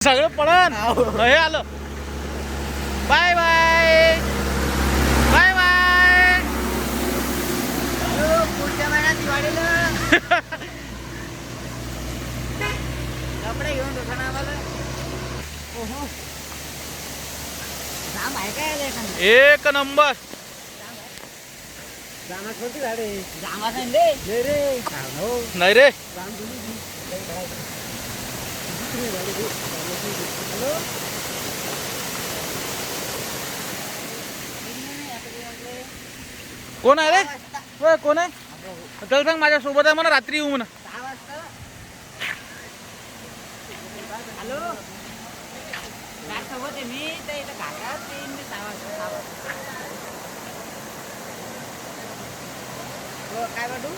सगळं पळण हे आलं. Bye bye bye bye. पुढच्या महिन्यात दिवाळीला कपडे घेऊन होतो ना आम्हाला. ओहो जाम आहे काय आलं एखादं एक नंबर. जामा छोटी झाडे जामा नाही रे नाही रे. कोण आहे रे? होय कोण आहे? चल सांग माझ्या सोबत आहे म्हणा. रात्री येऊ म्हणा. हॅलो काय सोबत आहे मी तर इथं काका 3 ते 6 वाजता. हो काय वाटू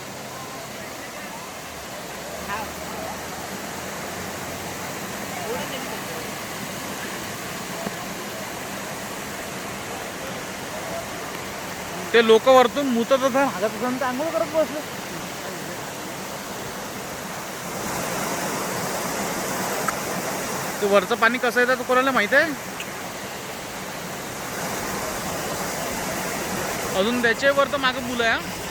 ते लोक वरतून मुतत होता. माझ्या आंघोळ करत बसले. ते वरचं पाणी कसं येतं तो कोणाला माहित आहे? अजून त्याचे वर तर मागं मुलं आहे.